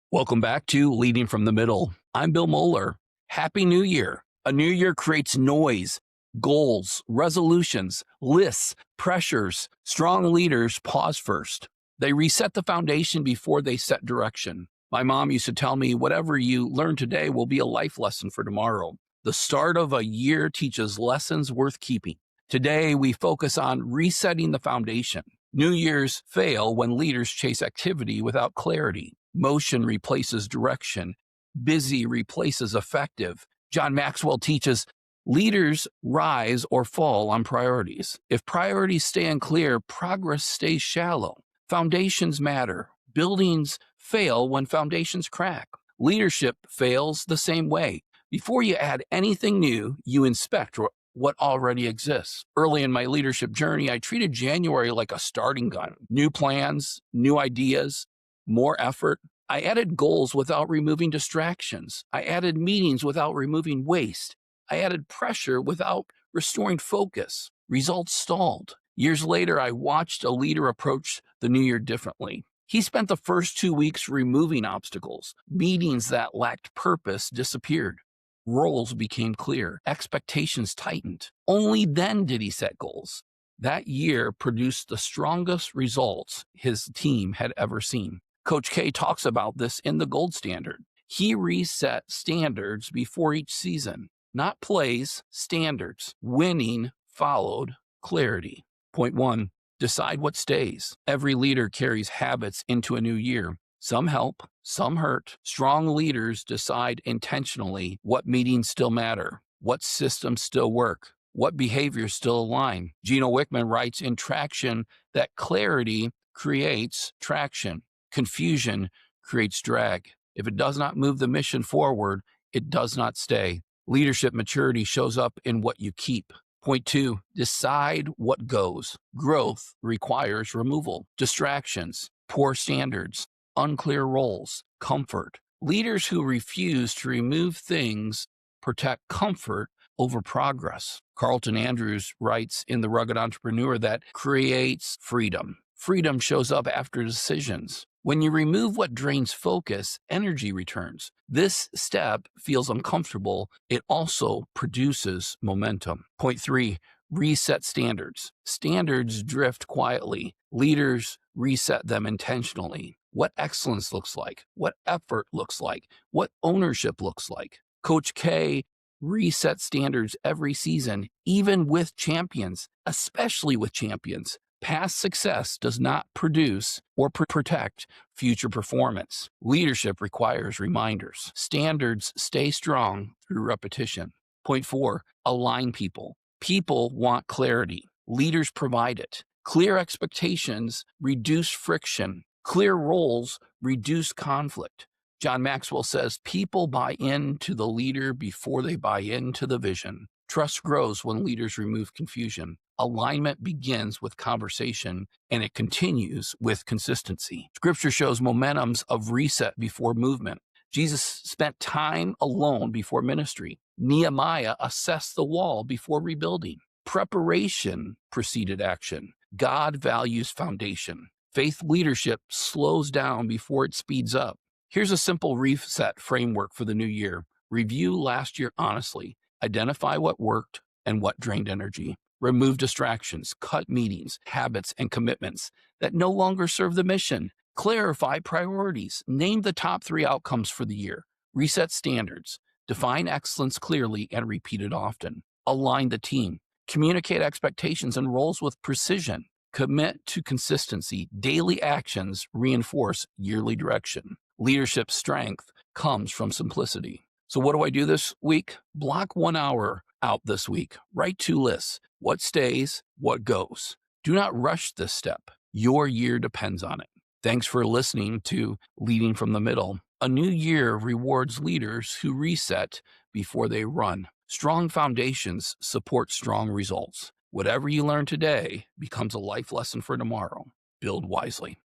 Welcome back to Leading from the Middle. I'm Bill Moeller. Happy New Year. A new year creates noise, goals, resolutions, lists, pressures. Strong leaders pause first. They reset the foundation before they set direction. My mom used to tell me, whatever you learn today will be a life lesson for tomorrow. The start of a year teaches lessons worth keeping. Today, we focus on resetting the foundation. New Year's fail when leaders chase activity without clarity. Motion replaces direction. Busy replaces effective. John Maxwell teaches leaders rise or fall on priorities. If priorities stay unclear, progress stays shallow. Foundations matter. Buildings fail when foundations crack. Leadership fails the same way. Before you add anything new, you inspect what already exists. Early in my leadership journey, I treated January like a starting gun. New plans, new ideas, more effort. I added goals without removing distractions. I added meetings without removing waste. I added pressure without restoring focus. Results stalled. Years later, I watched a leader approach the new year differently. He spent the first 2 weeks removing obstacles. Meetings that lacked purpose disappeared. Roles became clear. Expectations tightened. Only then did he set goals. That year produced the strongest results his team had ever seen. Coach K talks about this in the gold standard. He reset standards before each season, not plays, standards. Winning followed clarity. Point 1, decide what stays. Every leader carries habits into a new year. Some help, some hurt. Strong leaders decide intentionally what meetings still matter, what systems still work, what behaviors still align. Gino Wickman writes in Traction that clarity creates traction. Confusion creates drag. If it does not move the mission forward, it does not stay. Leadership maturity shows up in what you keep. Point 2, decide what goes. Growth requires removal. Distractions, poor standards, unclear roles, comfort. Leaders who refuse to remove things protect comfort over progress. Carlton Andrews writes in The Rugged Entrepreneur that creates freedom. Freedom shows up after decisions. When you remove what drains focus, energy returns. This step feels uncomfortable. It also produces momentum. Point 3, reset standards. Standards drift quietly. Leaders reset them intentionally. What excellence looks like, what effort looks like, what ownership looks like. Coach K resets standards every season, even with champions, especially with champions. Past success does not produce or protect future performance. Leadership requires reminders. Standards stay strong through repetition. Point 4, align people. People want clarity. Leaders provide it. Clear expectations reduce friction. Clear roles reduce conflict. John Maxwell says people buy into the leader before they buy into the vision. Trust grows when leaders remove confusion. Alignment begins with conversation, and it continues with consistency. Scripture shows momentums of reset before movement. Jesus spent time alone before ministry. Nehemiah assessed the wall before rebuilding. Preparation preceded action. God values foundation. Faith leadership slows down before it speeds up. Here's a simple reset framework for the new year. Review last year honestly. Identify what worked and what drained energy. Remove distractions, cut meetings, habits, and commitments that no longer serve the mission. Clarify priorities. Name the top 3 outcomes for the year. Reset standards. Define excellence clearly and repeat it often. Align the team. Communicate expectations and roles with precision. Commit to consistency. Daily actions reinforce yearly direction. Leadership strength comes from simplicity. So what do I do this week? Block 1 hour out this week. Write 2 lists. What stays, what goes. Do not rush this step. Your year depends on it. Thanks for listening to Leading from the Middle. A new year rewards leaders who reset before they run. Strong foundations support strong results. Whatever you learn today becomes a life lesson for tomorrow. Build wisely.